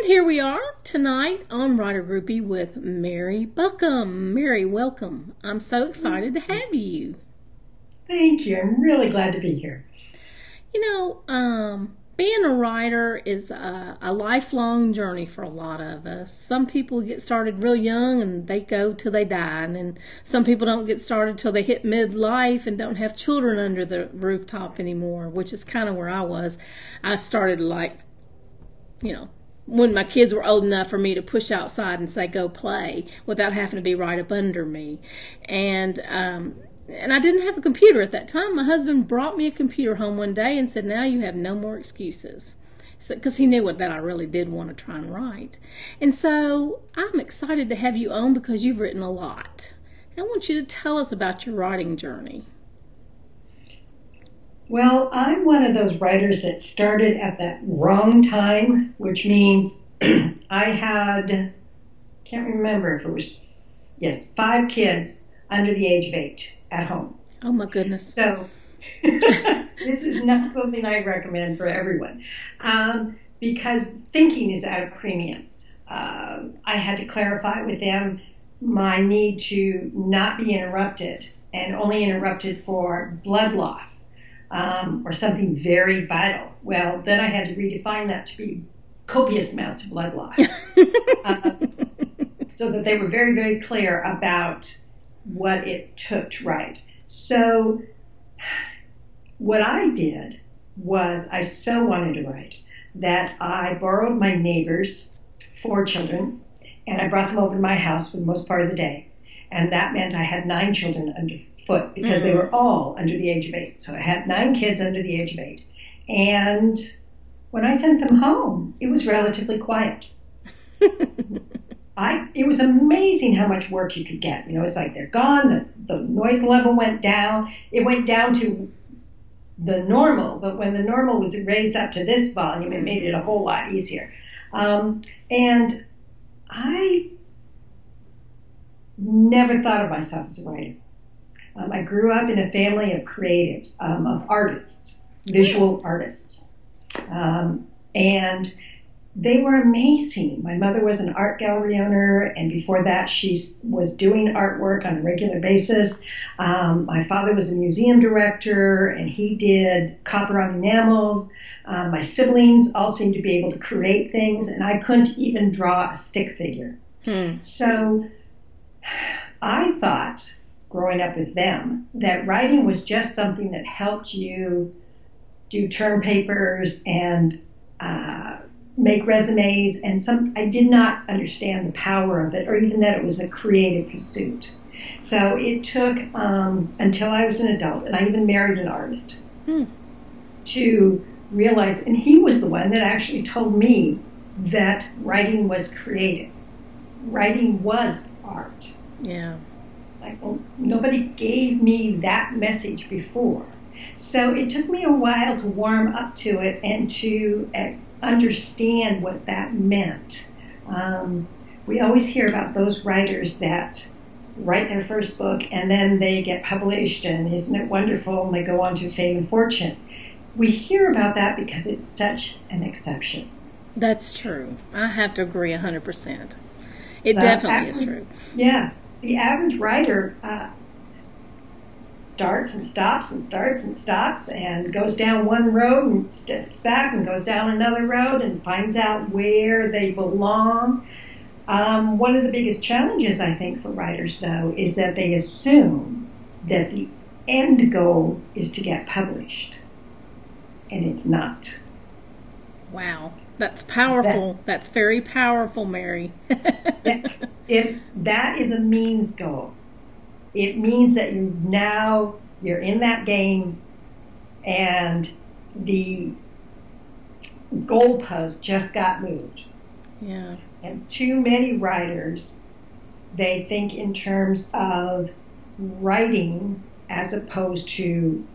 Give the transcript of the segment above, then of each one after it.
here we are tonight on Writer Groupie with Mary Buckham. Mary, welcome. I'm so excited to have you. Thank you. I'm really glad to be here. Being a writer is a lifelong journey for a lot of us. Some people get started real young and they go till they die. And then some people don't get started till they hit midlife and don't have children under the rooftop anymore, which is kind of where I was. I started when my kids were old enough for me to push outside and say, go play, without having to be right up under me. And I didn't have a computer at that time. My husband brought me a computer home one day and said, now you have no more excuses. Because he knew that I really did want to try and write. And so I'm excited to have you on because you've written a lot. And I want you to tell us about your writing journey. Well, I'm one of those writers that started at that wrong time, which means can't remember if it was, 5 kids under the age of 8 at home. Oh my goodness. So this is not something I recommend for everyone because thinking is at a premium. I had to clarify with them my need to not be interrupted and only interrupted for blood loss. Or something very vital. Well, then I had to redefine that to be copious amounts of blood loss. So that they were very, very clear about what it took to write. So what I did was I so wanted to write that I borrowed my neighbor's 4 children and I brought them over to my house for the most part of the day. And that meant I had 9 children underfoot because they were all under the age of 8. So I had 9 kids under the age of 8. And when I sent them home, it was relatively quiet. It was amazing how much work you could get. It's like they're gone, the noise level went down. It went down to the normal, but when the normal was raised up to this volume, it made it a whole lot easier. And I never thought of myself as a writer. I grew up in a family of creatives, of artists, visual artists. And they were amazing. My mother was an art gallery owner, and before that she was doing artwork on a regular basis. My father was a museum director, and he did copper on enamels. My siblings all seemed to be able to create things, and I couldn't even draw a stick figure. So I thought, growing up with them, that writing was just something that helped you do term papers and make resumes, and I did not understand the power of it, or even that it was a creative pursuit. So it took until I was an adult, and I even married an artist, to realize, and he was the one that actually told me that writing was creative. Writing was art. Yeah. It's like, well, nobody gave me that message before. So it took me a while to warm up to it and to understand what that meant. We always hear about those writers that write their first book and then they get published, and isn't it wonderful, and they go on to fame and fortune. We hear about that because it's such an exception. That's true. I have to agree 100%. It definitely is true. Yeah. The average writer starts and stops and starts and stops and goes down one road and steps back and goes down another road and finds out where they belong. One of the biggest challenges, I think, for writers, though, is that they assume that the end goal is to get published. And it's not. Wow. That's powerful. That's very powerful, Mary. If that is a means goal, it means that you're in that game and the goalpost just got moved. Yeah. And too many writers, they think in terms of writing as opposed to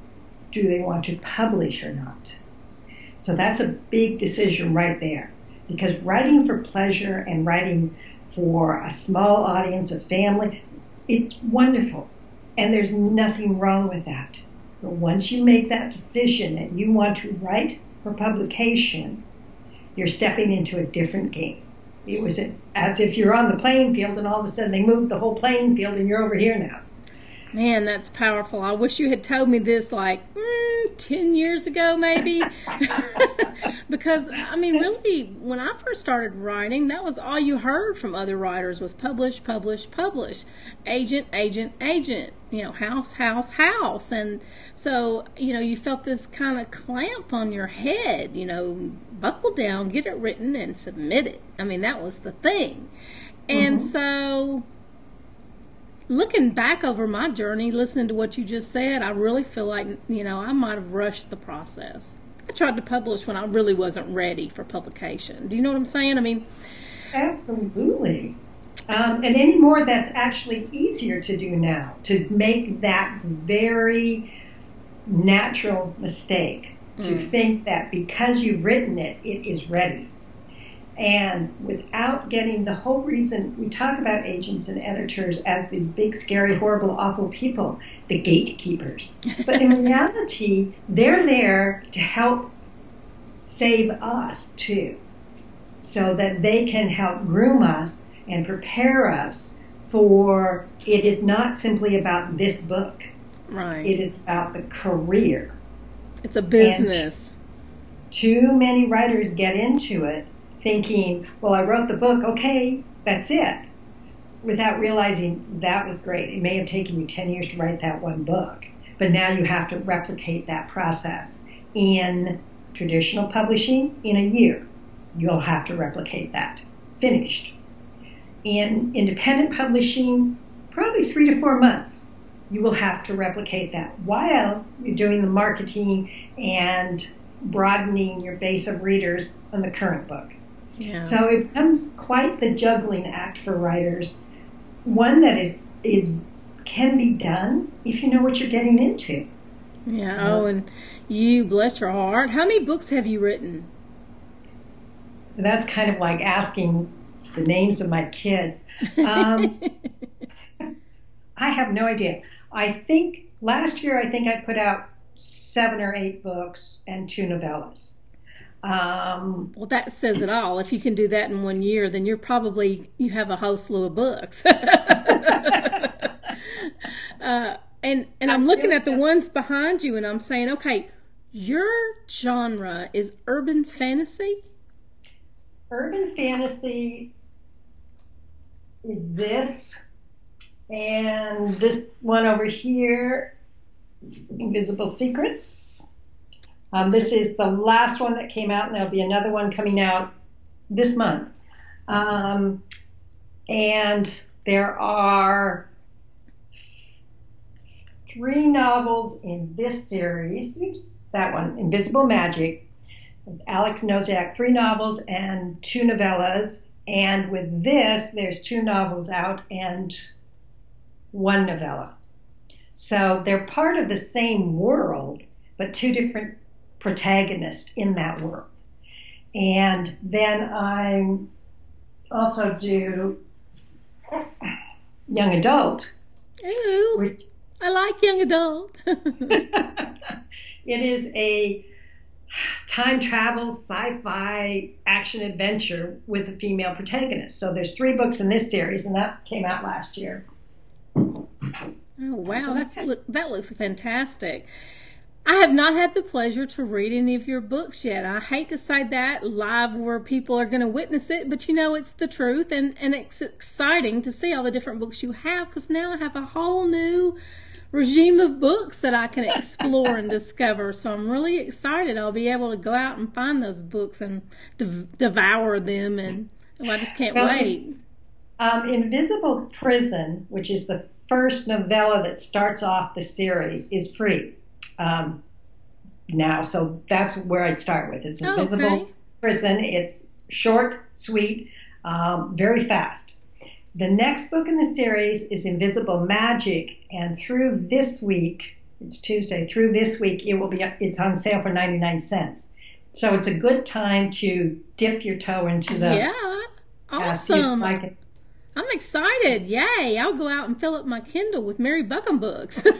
do they want to publish or not. So that's a big decision right there, because writing for pleasure and writing for a small audience, a family, it's wonderful. And there's nothing wrong with that. But once you make that decision and you want to write for publication, you're stepping into a different game. It was as if you're on the playing field and all of a sudden they moved the whole playing field and you're over here now. Man, that's powerful. I wish you had told me this like 10 years ago, maybe. Because, I mean, really, when I first started writing, that was all you heard from other writers was publish, publish, publish. Agent, agent, agent. House, house, house. And so, you felt this kind of clamp on your head, buckle down, get it written, and submit it. I mean, that was the thing. And so, looking back over my journey, listening to what you just said, I really feel like, I might have rushed the process. I tried to publish when I really wasn't ready for publication. Do you know what I'm saying? I mean, absolutely. And anymore, that's actually easier to do now, to make that very natural mistake, to think that because you've written it, it is ready. And without getting the whole reason, we talk about agents and editors as these big, scary, horrible, awful people, the gatekeepers. But in reality, they're there to help save us too, so that they can help groom us and prepare us for, it is not simply about this book. Right. It is about the career. It's a business. And too many writers get into it thinking, well, I wrote the book, okay, that's it, without realizing that was great. It may have taken you 10 years to write that one book, but now you have to replicate that process. In traditional publishing, in a year, you'll have to replicate that, finished. In independent publishing, probably 3 to 4 months, you will have to replicate that while you're doing the marketing and broadening your base of readers on the current book. Yeah. So it becomes quite the juggling act for writers, one that is can be done if you know what you're getting into. Yeah. Oh, and you, bless your heart, how many books have you written? That's kind of like asking the names of my kids. I have no idea. I think last year I put out 7 or 8 books and 2 novellas. Well, that says it all. If you can do that in 1 year, then you have a whole slew of books. And I'm looking at the ones behind you, and I'm saying, okay, your genre is urban fantasy? Urban fantasy is this, and this one over here, Invisible Secrets. This is the last one that came out, and there'll be another one coming out this month. And there are 3 novels in this series. Oops, that one, Invisible Magic. Alex Nosiak, 3 novels and 2 novellas. And with this, there's 2 novels out and 1 novella. So they're part of the same world, but 2 different protagonists in that world. And then I also do young adult. Ooh, I like young adult. It is a time travel, sci-fi, action adventure with a female protagonist. So there's 3 books in this series, and that came out last year. Oh, wow, that looks fantastic. I have not had the pleasure to read any of your books yet. I hate to say that live where people are going to witness it, but it's the truth, and it's exciting to see all the different books you have, because now I have a whole new regime of books that I can explore and discover. So I'm really excited. I'll be able to go out and find those books and devour them, and I just can't wait. Invisible Prison, which is the first novella that starts off the series, is free now, so that's where I'd start with. It's Invisible Prison. It's short, sweet, very fast. The next book in the series is Invisible Magic, and through this week, it's Tuesday, through this week it's on sale for 99 cents. So it's a good time to dip your toe into the awesome. I'm excited. Yay. I'll go out and fill up my Kindle with Mary Buckham books. There's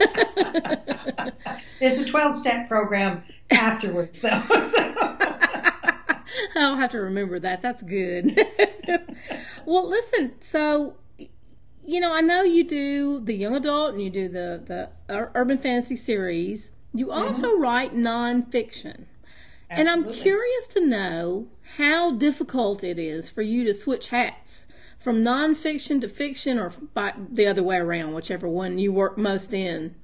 a 12-step program afterwards, though. I'll have to remember that. That's good. Well, listen, so, I know you do the young adult and you do the urban fantasy series. You also write nonfiction. And I'm curious to know how difficult it is for you to switch hats from nonfiction to fiction, or the other way around, whichever one you work most in.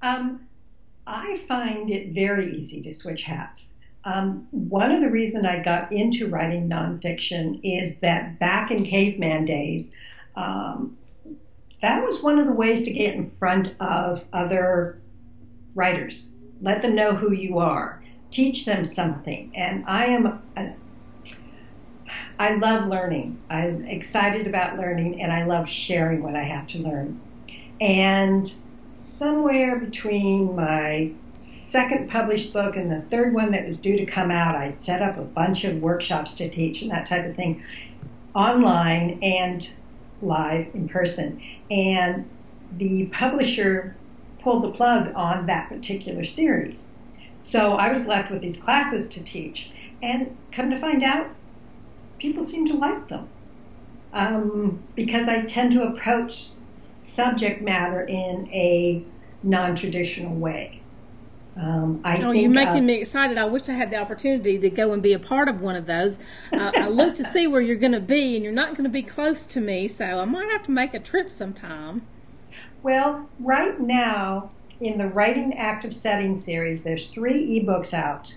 I find it very easy to switch hats. One of the reasons I got into writing nonfiction is that back in caveman days, that was one of the ways to get in front of other writers. Let them know who you are. Teach them something. And I love learning. I'm excited about learning, and I love sharing what I have to learn. And somewhere between my second published book and the third one that was due to come out, I'd set up a bunch of workshops to teach and that type of thing, online and live in person. And the publisher pulled the plug on that particular series. So I was left with these classes to teach, and come to find out, people seem to like them, because I tend to approach subject matter in a non-traditional way. You're making me excited. I wish I had the opportunity to go and be a part of one of those. I look to see where you're going to be, and you're not going to be close to me, so I might have to make a trip sometime. Well, right now, in the Writing Active Setting series, there's 3 ebooks out.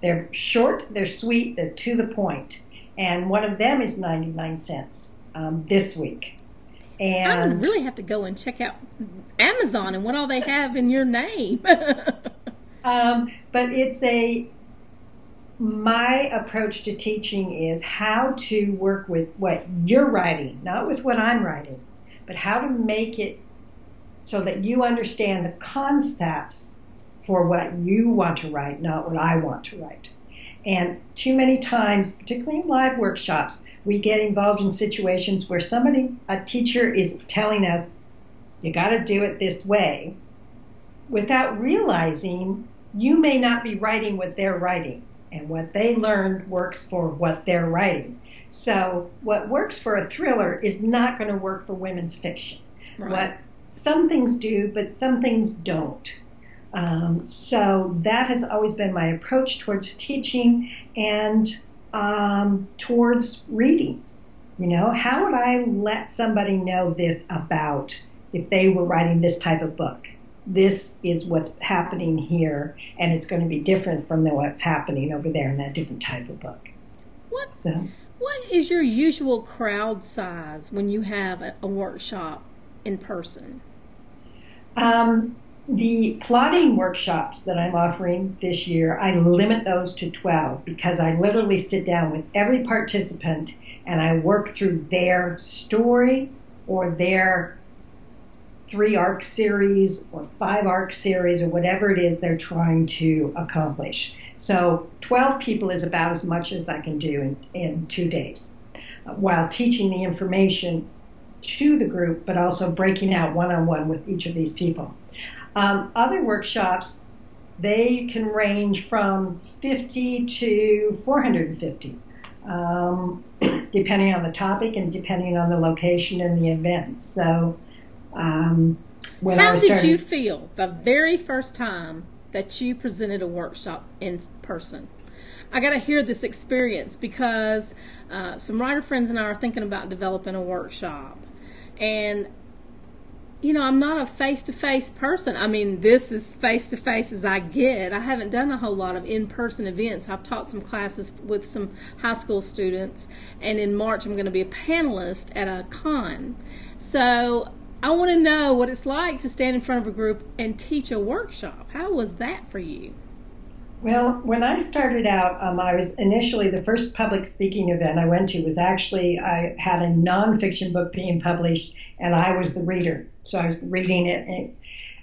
They're short, they're sweet, they're to the point. And one of them is 99 cents this week. And I would really have to go and check out Amazon and what all they have in your name. But my approach to teaching is how to work with what you're writing, not with what I'm writing, but how to make it so that you understand the concepts for what you want to write, not what I want to write. And too many times, particularly in live workshops, we get involved in situations where a teacher is telling us, you got to do it this way, without realizing you may not be writing what they're writing, and what they learned works for what they're writing. So what works for a thriller is not going to work for women's fiction. Right. Some things do, but some things don't. So that has always been my approach towards teaching and towards reading. How would I let somebody know this about if they were writing this type of book? This is what's happening here, and it's going to be different from what's happening over there in that different type of book. What is your usual crowd size when you have a workshop in person? The plotting workshops that I'm offering this year, I limit those to 12 because I literally sit down with every participant and I work through their story or their 3-arc series or 5-arc series or whatever it is they're trying to accomplish. So 12 people is about as much as I can do in 2 days, while teaching the information to the group, but also breaking out one-on-one with each of these people. Other workshops, they can range from 50 to 450, depending on the topic and depending on the location and the event. So, how did you feel the very first time that you presented a workshop in person? I got to hear this experience because some writer friends and I are thinking about developing a workshop. And I'm not a face-to-face person. I mean, this is face-to-face as I get. I haven't done a whole lot of in-person events. I've taught some classes with some high school students, and in March I'm going to be a panelist at a con. So I want to know what it's like to stand in front of a group and teach a workshop. How was that for you? Well, when I started out, I was initially, the first public speaking event I went to was actually, I had a nonfiction book being published, and I was the reader. So I was reading it,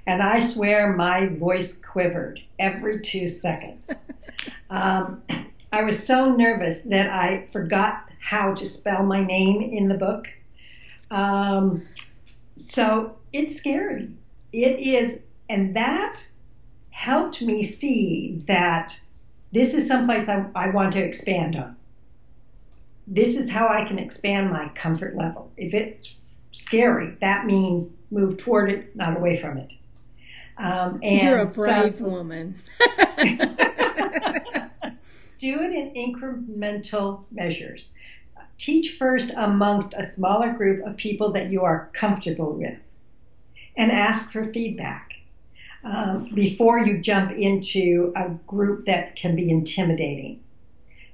and I swear my voice quivered every 2 seconds. I was so nervous that I forgot how to spell my name in the book. So it's scary. It is, and that helped me see that This is someplace I want to expand on. This is how I can expand my comfort level. If it's scary, that means move toward it, not away from it. You're a brave woman. Do it in incremental measures. Teach first amongst a smaller group of people that you are comfortable with, and ask for feedback before you jump into a group that can be intimidating.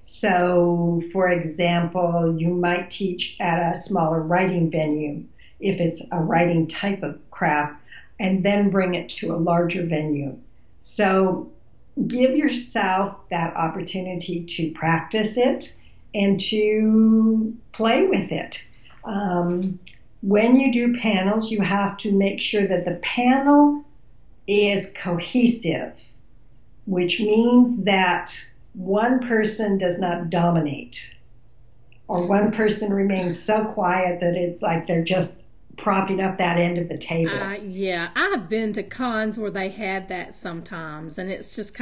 So, for example, you might teach at a smaller writing venue if it's a writing type of craft, and then bring it to a larger venue. So give yourself that opportunity to practice it and to play with it. When you do panels, you have to make sure that the panel is cohesive, which means that one person does not dominate, or one person remains so quiet that it's like they're just propping up that end of the table. Yeah, I've been to cons where they had that sometimes, and it's just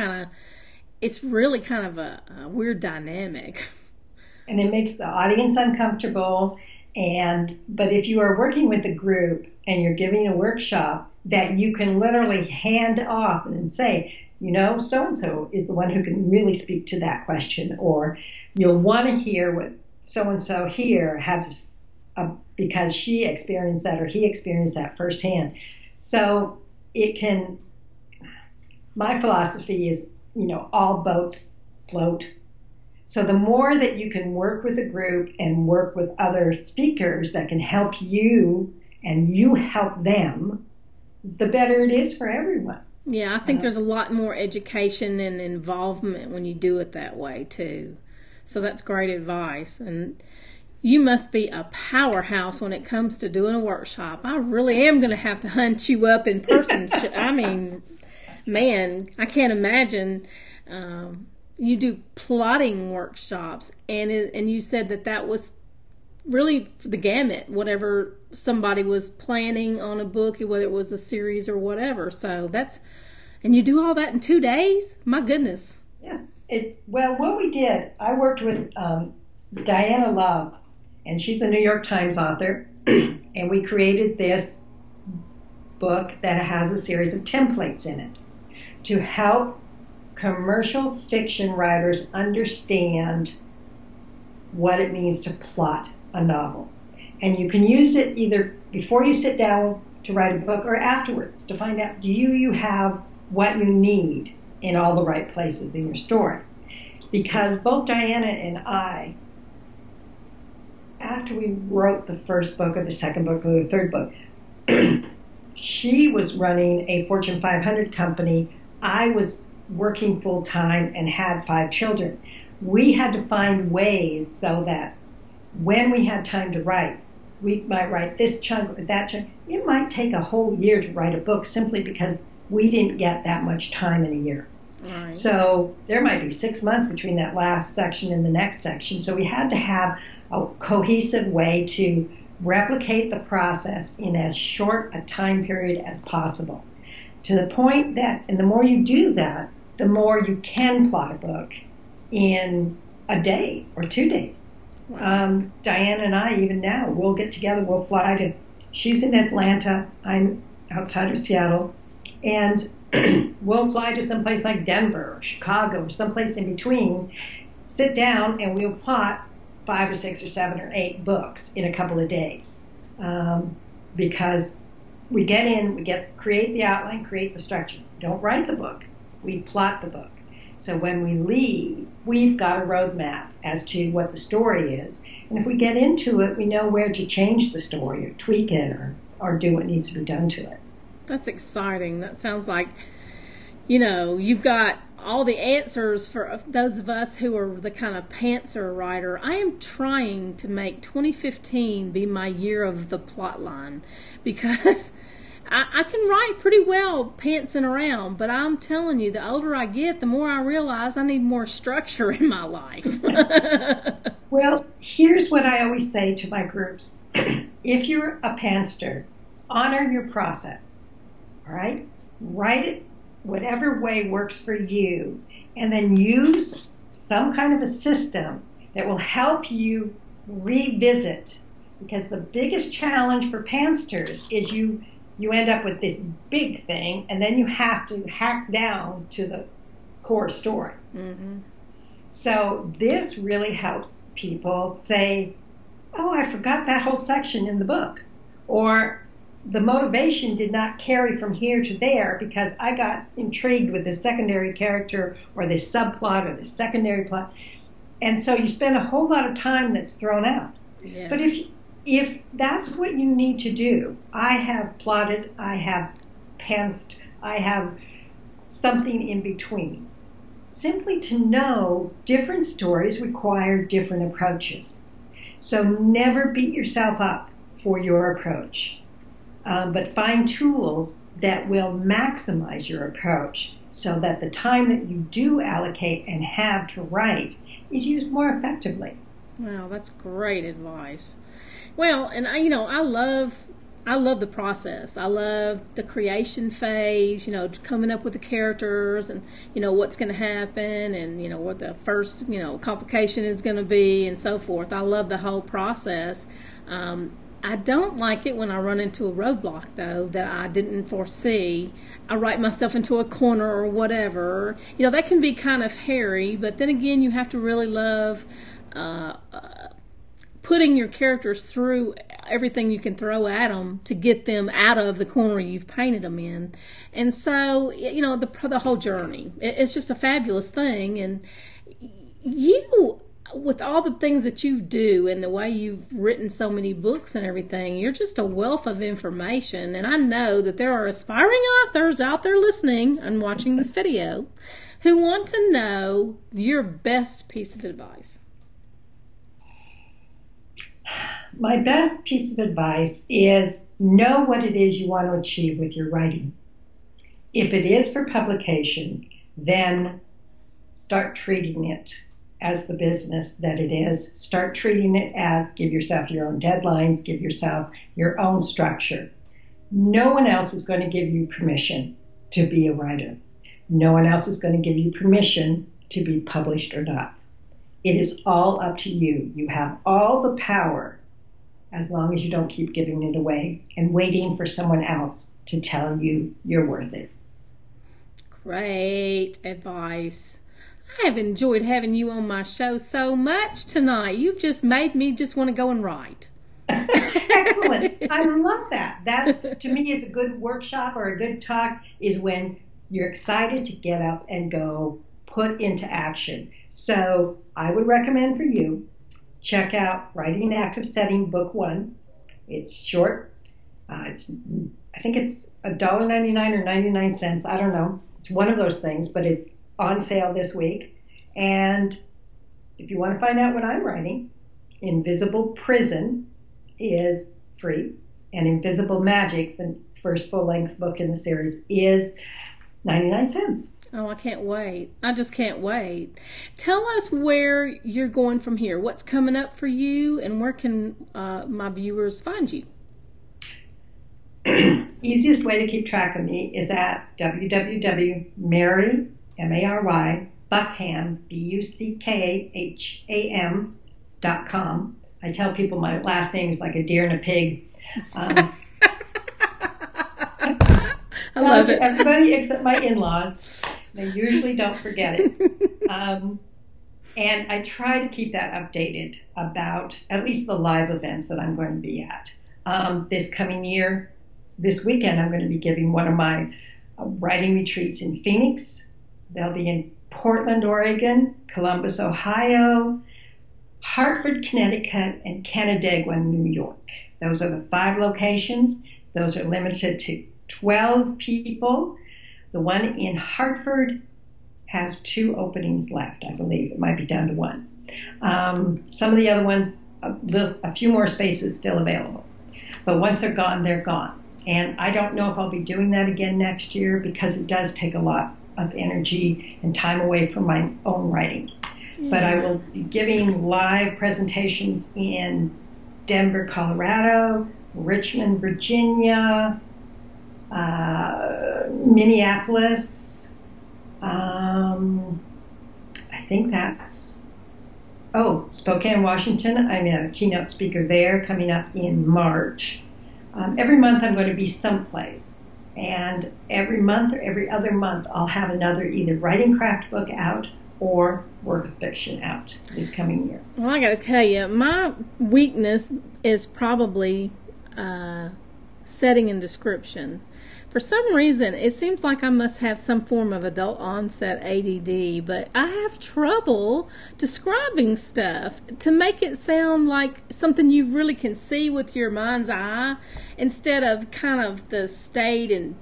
it's really kind of a weird dynamic. And it makes the audience uncomfortable. But if you are working with a group and you're giving a workshop that you can literally hand off and say, so-and-so is the one who can really speak to that question, or you'll want to hear what so-and-so here has because she experienced that or he experienced that firsthand. So my philosophy is, all boats float. So the more that you can work with a group and work with other speakers that can help you and you help them, the better it is for everyone. Yeah, I think there's a lot more education and involvement when you do it that way too. So that's great advice. And you must be a powerhouse when it comes to doing a workshop. I really am going to have to hunt you up in person. I mean, man, I can't imagine. You do plotting workshops, and you said that was really the gamut, whatever somebody was planning on a book, whether it was a series or whatever. So and you do all that in 2 days? My goodness. Yeah. What we did, I worked with Dianna Love, and she's a New York Times author, and we created this book that has a series of templates in it to help commercial fiction writers understand what it means to plot a novel. And you can use it either before you sit down to write a book or afterwards to find out, do you have what you need in all the right places in your story? Because both Dianna and I, after we wrote the first book or the second book or the third book, she was running a Fortune 500 company. I was working full time and had 5 children. We had to find ways so that when we had time to write, we might write this chunk or that chunk. It might take a whole year to write a book simply because we didn't get that much time in a year. Right. So there might be 6 months between that last section and the next section. So we had to have a cohesive way to replicate the process in as short a time period as possible. To the point that, and the more you do that, the more you can plot a book in a day or 2 days. Wow. Dianna and I, even now, we'll get together, we'll fly she's in Atlanta, I'm outside of Seattle, and we'll fly to someplace like Denver or Chicago or someplace in between, sit down, and we'll plot 5 or 6 or 7 or 8 books in a couple of days. Because we get in, create the outline, create the structure. Don't write the book. We plot the book. So when we leave, we've got a roadmap as to what the story is. And if we get into it, we know where to change the story or tweak it or do what needs to be done to it. That's exciting. That sounds like, you've got all the answers for those of us who are the kind of pantser writer. I am trying to make 2015 be my year of the plot line, because I can write pretty well pantsing around, but I'm telling you, the older I get, the more I realize I need more structure in my life. Well, here's what I always say to my groups. If you're a pantster, honor your process, all right? Write it whatever way works for you, and then use some kind of a system that will help you revisit. Because the biggest challenge for pantsters is you end up with this big thing, and then you have to hack down to the core story. Mm-hmm. So this really helps people say, oh, I forgot that whole section in the book. Or the motivation did not carry from here to there because I got intrigued with the secondary character or the subplot or the secondary plot. And so you spend a whole lot of time that's thrown out. Yes. But if that's what you need to do, I have plotted, I have pantsed, I have something in between. Simply to know different stories require different approaches. So never beat yourself up for your approach, but find tools that will maximize your approach so that the time that you do allocate and have to write is used more effectively. Wow, that's great advice. Well, and I love the process. I love the creation phase, coming up with the characters and, what's going to happen and, what the first, complication is going to be and so forth. I love the whole process. I don't like it when I run into a roadblock, though, that I didn't foresee. I write myself into a corner or whatever. That can be kind of hairy, but then again, you have to really love putting your characters through everything you can throw at them to get them out of the corner you've painted them in. And so, the whole journey, it's just a fabulous thing. And you, with all the things that you do and the way you've written so many books and everything, you're just a wealth of information. And I know that there are aspiring authors out there listening and watching this video who want to know your best piece of advice. My best piece of advice is know what it is you want to achieve with your writing. If it is for publication, then start treating it as the business that it is. Start treating it as give yourself your own deadlines, give yourself your own structure. No one else is going to give you permission to be a writer. No one else is going to give you permission to be published or not. It is all up to you. You have all the power as long as you don't keep giving it away and waiting for someone else to tell you you're worth it. Great advice. I have enjoyed having you on my show so much tonight. You've just made me just want to go and write. Excellent. I love that. That, to me, is a good workshop or a good talk, is when you're excited to get up and go put into action. So I would recommend for you, check out Writing in Active Setting Book 1. It's short. I think it's $1.99 or 99 cents. I don't know. It's one of those things, but it's on sale this week. And if you want to find out what I'm writing, Invisible Prison is free, and Invisible Magic, the first full-length book in the series, is 99 cents. Oh, I can't wait. I just can't wait. Tell us where you're going from here. What's coming up for you, and where can my viewers find you? Easiest way to keep track of me is at www.mary, M-A-R-Y, Buckham, BUCKHAM.com. I tell people my last name is like a deer and a pig. I love it. Everybody except my in-laws. They usually don't forget it. And I try to keep that updated about at least the live events that I'm going to be at. This coming year, this weekend, I'm going to be giving one of my writing retreats in Phoenix. They'll be in Portland, Oregon, Columbus, Ohio, Hartford, Connecticut, and Canandaigua, New York. Those are the 5 locations. Those are limited to 12 people. The one in Hartford has 2 openings left, I believe. It might be down to 1. Some of the other ones, a few more spaces still available. But once they're gone, they're gone. And I don't know if I'll be doing that again next year because it does take a lot of energy and time away from my own writing. Yeah. But I will be giving live presentations in Denver, Colorado, Richmond, Virginia, Minneapolis, think that's, Spokane, Washington. I'm a keynote speaker there coming up in March. Every month I'm going to be someplace. And every month or every other month, I'll have another either writing craft book out or work of fiction out this coming year. Well, I got to tell you, my weakness is probably setting and description. For some reason, it seems like I must have some form of adult onset ADD, but I have trouble describing stuff to make it sound like something you really can see with your mind's eye instead of kind of the staid and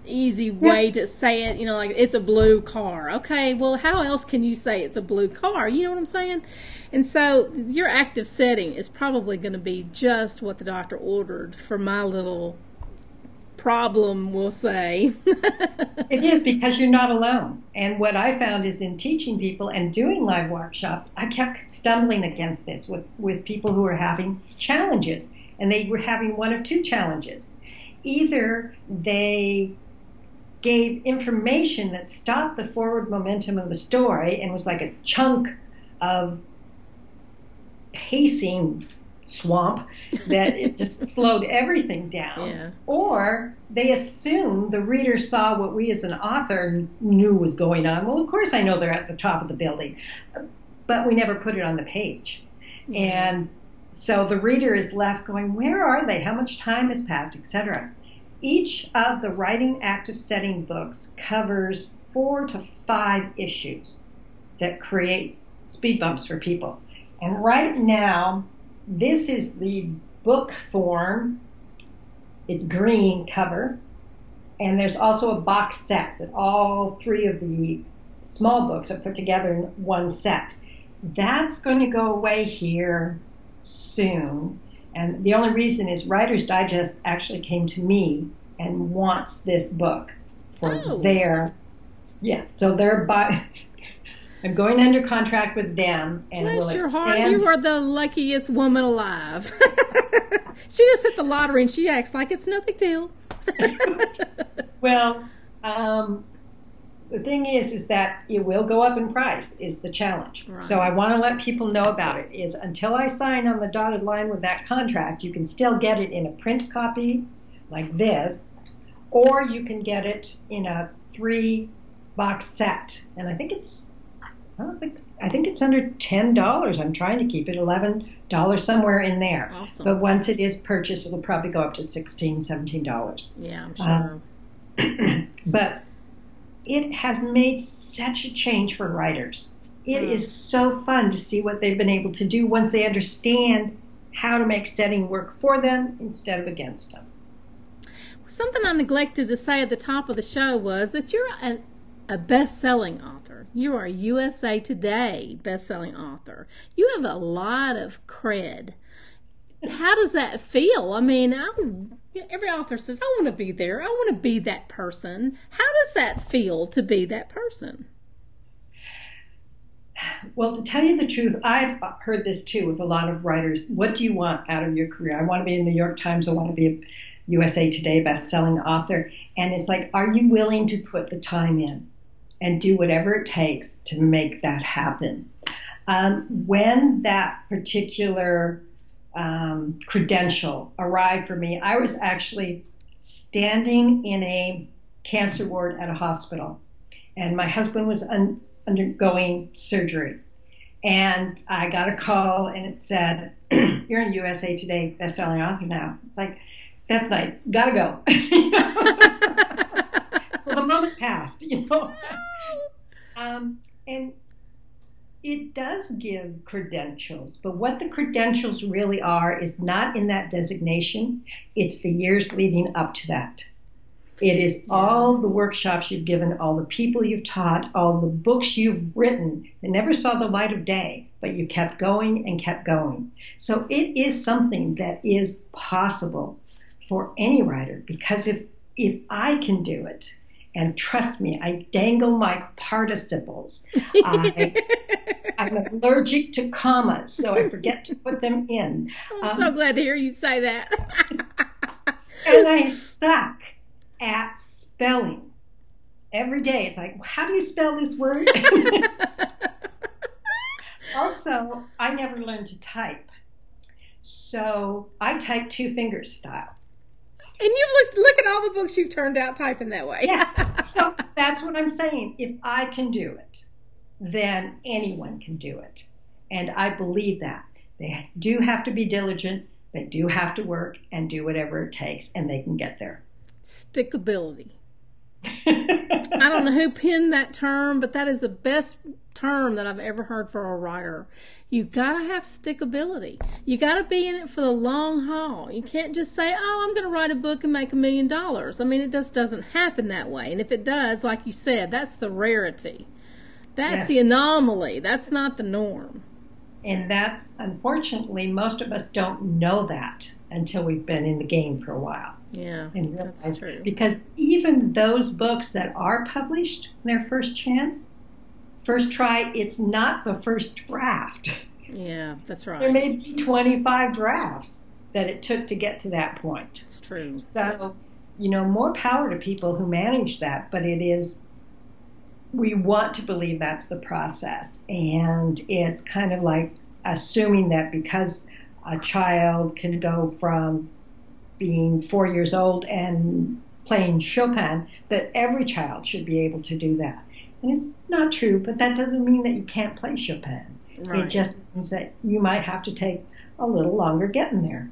easy way to say it, like it's a blue car. Okay, well, how else can you say it's a blue car? You know what I'm saying? And so your active setting is probably going to be just what the doctor ordered for my little problem, we'll say. It is, because you're not alone. And what I found is in teaching people and doing live workshops, I kept stumbling against this with people who were having challenges. And they were having one of two challenges. Either they gave information that stopped the forward momentum of the story and was like a chunk of pacing swamp that it just slowed everything down. Yeah. Or they assumed the reader saw what we as an author knew was going on. Well, of course I know they're at the top of the building, but we never put it on the page. Mm-hmm. And so the reader is left going, where are they? How much time has passed, etc. Each of the writing active setting books covers 4 to 5 issues that create speed bumps for people. And right now, this is the book form. It's green cover. And there's also a box set that all 3 of the small books are put together in one set. That's going to go away here soon. And the only reason is Writer's Digest actually came to me and wants this book for their, yes, so they're I'm going under contract with them, and bless your heart, you are the luckiest woman alive. She just hit the lottery, and she acts like it's no big deal. Well, the thing is that it will go up in price is the challenge. Right. So I want to let people know about it. Is until I sign on the dotted line with that contract, you can still get it in a print copy like this, or you can get it in a 3-box set, and I think it's under $10. I'm trying to keep it $11, somewhere in there. Awesome. But once it is purchased, it'll probably go up to $16, $17. Yeah, I'm sure. But it has made such a change for writers. It is so fun to see what they've been able to do once they understand how to make setting work for them instead of against them. Something I neglected to say at the top of the show was that you're a best-selling author. You are a USA Today best-selling author. You have a lot of cred. How does that feel? I mean, every author says, I want to be there. I want to be that person. How does that feel to be that person? Well, to tell you the truth, I've heard this too with a lot of writers. What do you want out of your career? I want to be in the New York Times. I want to be a USA Today best-selling author. And it's like, are you willing to put the time in and do whatever it takes to make that happen? When that particular credential arrived for me, I was actually standing in a cancer ward at a hospital, and my husband was undergoing surgery. And I got a call, and it said, you're a USA Today best-selling author now. It's like, that's nice. Gotta go. So the moment passed, and it does give credentials, but what the credentials really are is not in that designation. It's the years leading up to that. It is all the workshops you've given, all the people you've taught, all the books you've written that never saw the light of day, but you kept going and kept going. So it is something that is possible for any writer, because if I can do it, and trust me, I dangle my participles. I'm allergic to commas, so I forget to put them in. I'm so glad to hear you say that. And I suck at spelling. Every day it's like, how do you spell this word? Also, I never learned to type. So I type two fingers style. And you've look at all the books you've turned out typing that way. Yes. So that's what I'm saying. If I can do it, then anyone can do it. And I believe that. They do have to be diligent. They do have to work and do whatever it takes, and they can get there. Stickability. I don't know who penned that term, but that is the best term that I've ever heard for a writer. You gotta have stickability. You gotta be in it for the long haul. You can't just say, "Oh, I'm gonna write a book and make $1 million." I mean, it just doesn't happen that way. And if it does, like you said, that's the rarity. That's the anomaly. That's not the norm. And that's, unfortunately, most of us don't know that until we've been in the game for a while. Yeah, and realize, that's true. Because even those books that are published, their first chance, first try, it's not the first draft. Yeah, that's right. There may be 25 drafts that it took to get to that point. It's true. So, more power to people who manage that, but we want to believe that's the process. And it's kind of like assuming that because a child can go from being 4 years old and playing Chopin, that every child should be able to do that. And it's not true, but that doesn't mean that you can't play Chopin. Right. It just means that you might have to take a little longer getting there.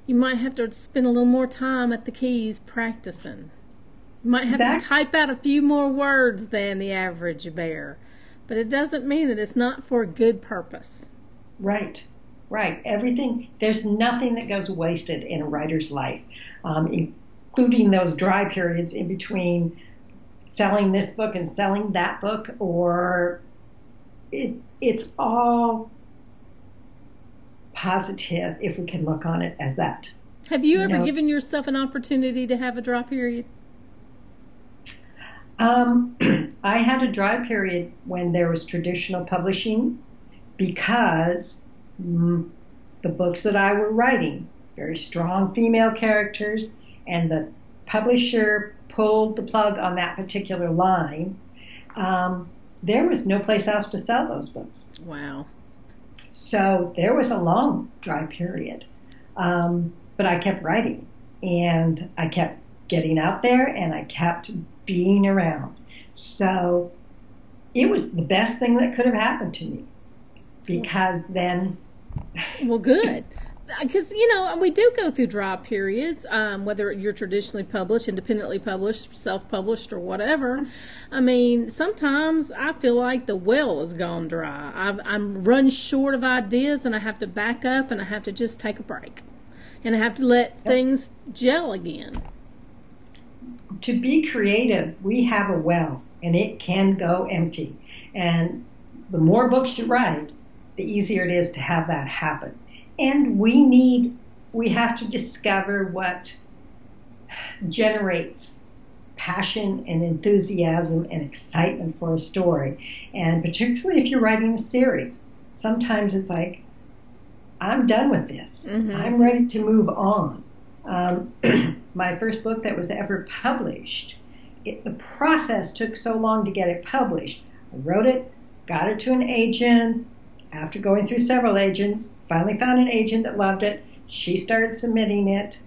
You might have to spend a little more time at the keys practicing. You might have to type out a few more words than the average bear. But it doesn't mean that it's not for a good purpose. Right. Everything, there's nothing that goes wasted in a writer's life, including those dry periods in between selling this book and selling that book, or it's all positive if we can look on it as that. Have you ever given yourself an opportunity to have a dry period? I had a dry period when there was traditional publishing because the books that I were writing, very strong female characters, and the publisher pulled the plug on that particular line. There was no place else to sell those books. Wow. So there was a long dry period. But I kept writing, and I kept getting out there, and I kept being around. So it was the best thing that could have happened to me, because then... Well, good. Because, we do go through dry periods, whether you're traditionally published, independently published, self-published, or whatever. I mean, sometimes I feel like the well has gone dry. I'm run short of ideas, and I have to back up, and I have to just take a break. And I have to let things gel again. To be creative, we have a well, and it can go empty. And the more books you write, the easier it is to have that happen. And we have to discover what generates passion and enthusiasm and excitement for a story. And particularly if you're writing a series, sometimes it's like, I'm done with this. Mm-hmm. I'm ready to move on. My first book that was ever published, the process took so long to get it published. I wrote it, got it to an agent. After going through several agents, finally found an agent that loved it. She started submitting it,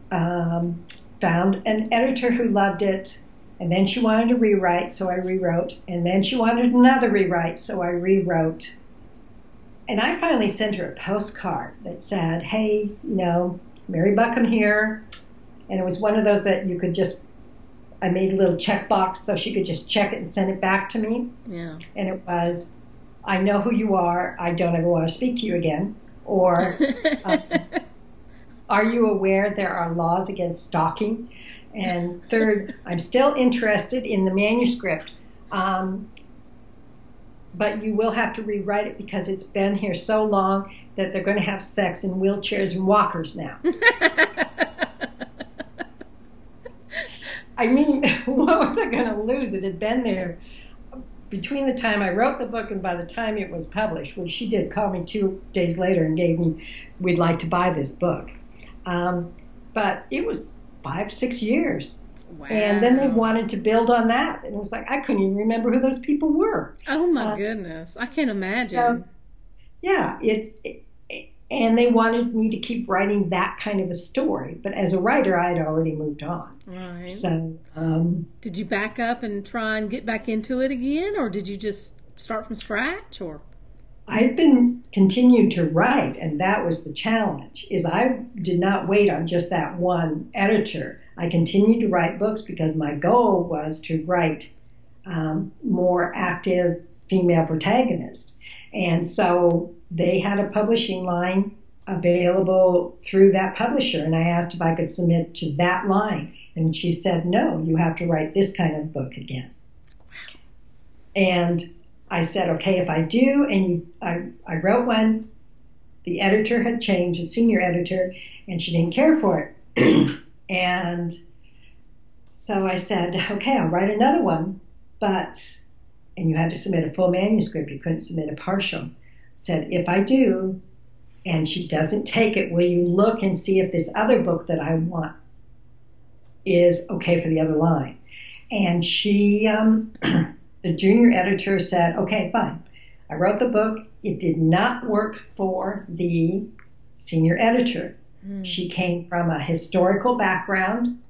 found an editor who loved it, and then she wanted to rewrite, so I rewrote, and then she wanted another rewrite, so I rewrote. And I finally sent her a postcard that said, hey, Mary Buckham here. And it was one of those that you could I made a little checkbox so she could just check it and send it back to me. Yeah. And it was, I know who you are. I don't ever want to speak to you again. Or, are you aware there are laws against stalking? And third, I'm still interested in the manuscript. But you will have to rewrite it because it's been here so long that they're going to have sex in wheelchairs and walkers now. I mean, what was I going to lose? It had been there between the time I wrote the book and by the time it was published. Well, she did call me 2 days later and gave me, we'd like to buy this book. But it was 5-6 years. And then they Wow. wanted to build on that. And it was like, I couldn't even remember who those people were. Oh my Uh, goodness. I can't so, imagine. yeah, and they wanted me to keep writing that kind of a story. But as a writer, I had already moved on. Right. So, Did you back up and try and get back into it again, or did you just start from scratch, or? I've been continued to write, and that was the challenge. Is I did not wait on just that one editor. I continued to write books because my goal was to write more active female protagonists, and so they had a publishing line available through that publisher, and I asked if I could submit to that line, and she said, "No, you have to write this kind of book again." And I said, okay, if I do, and I wrote one, the editor had changed, the senior editor, and she didn't care for it. And so I said, okay, I'll write another one, and you had to submit a full manuscript, you couldn't submit a partial. Said, if I do, and she doesn't take it, will you look and see if this other book that I want is okay for the other line? And she, the junior editor said, okay, fine. I wrote the book. It did not work for the senior editor. She came from a historical background,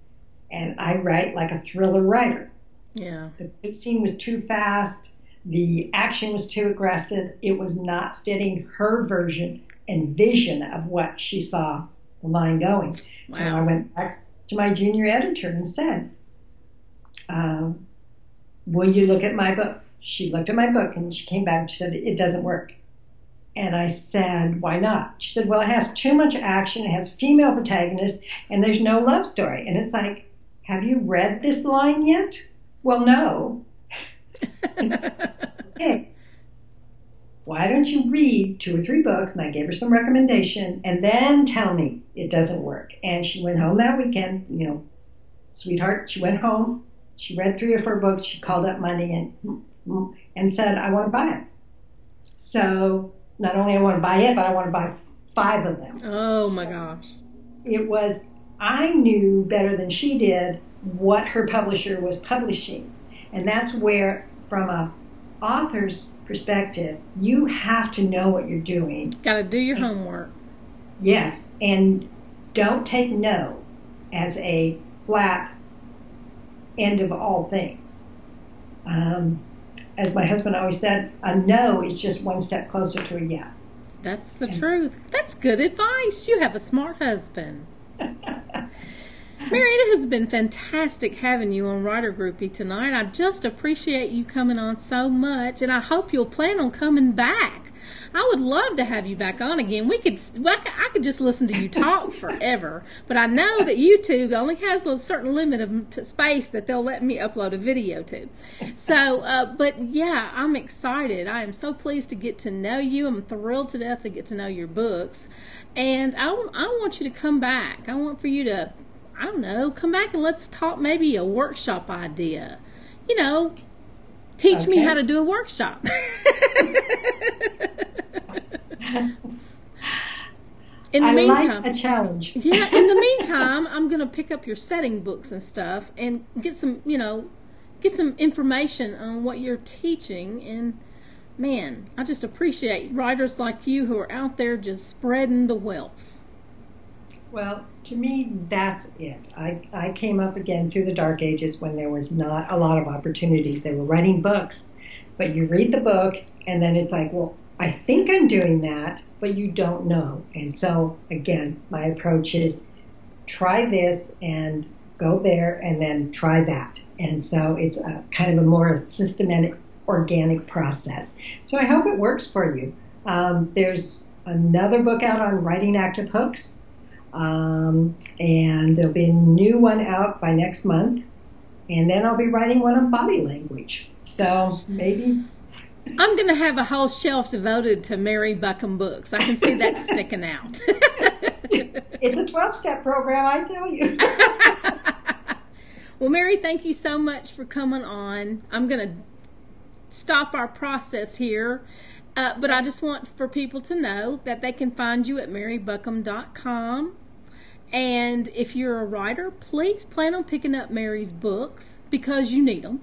and I write like a thriller writer. Yeah. The pacing was too fast. The action was too aggressive. It was not fitting her version and vision of what she saw the line going. Wow. So I went back to my junior editor and said, will you look at my book? She looked at my book and she came back and she said, it doesn't work. And I said, why not? She said, well, it has too much action, it has female protagonists, and there's no love story. And it's like, have you read this line yet? Well, no. Okay. Why don't you read 2 or 3 books? And I gave her some recommendation, and then tell me it doesn't work. And she went home that weekend, sweetheart, she went home. She read 3 or 4 books. She called up Monday and said, I want to buy it. So not only I want to buy it, but I want to buy 5 of them. Oh my gosh. It was, I knew better than she did what her publisher was publishing. And that's where, from a author's perspective, you have to know what you're doing. Got to do your homework. Yes, and don't take no as a flat end of all things. As my husband always said, a no is just one step closer to a yes. That's the truth. That's good advice. You have a smart husband. Mary, it has been fantastic having you on Writer Groupie tonight. I just appreciate you coming on so much, and I hope you'll plan on coming back. I would love to have you back on again. I could just listen to you talk forever, but I know that YouTube only has a certain limit of space that they'll let me upload a video to. So, but yeah, I'm excited. I am so pleased to get to know you. I'm thrilled to death to get to know your books, and I want you to come back. I want for you to, I don't know, come back and let's talk maybe a workshop idea. Teach me how to do a workshop. In the meantime, like a challenge. Yeah, in the meantime, I'm going to pick up your setting books and stuff and get some information on what you're teaching. And man, I just appreciate writers like you who are out there just spreading the wealth. Well, to me, that's it. I came up again through the dark ages when there was not a lot of opportunities. They were writing books, but you read the book and then it's like, well, I think I'm doing that, but you don't know. And so, again, my approach is try this and go there and then try that. And so it's a kind of a more systematic, organic process. So I hope it works for you. There's another book out on writing active hooks. And there'll be a new one out by next month, and then I'll be writing one on body language. So maybe I'm going to have a whole shelf devoted to Mary Buckham books. I can see that sticking out. It's a 12-step program, I tell you. Well, Mary, thank you so much for coming on. I'm going to stop our process here. But I just want for people to know that they can find you at marybuckham.com. And if you're a writer, please plan on picking up Mary's books because you need them.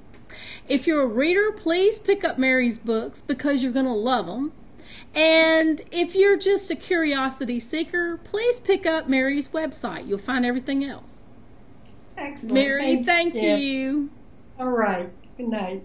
If you're a reader, please pick up Mary's books because you're going to love them. And if you're just a curiosity seeker, please pick up Mary's website. You'll find everything else. Excellent. Mary, thank you. All right. Good night.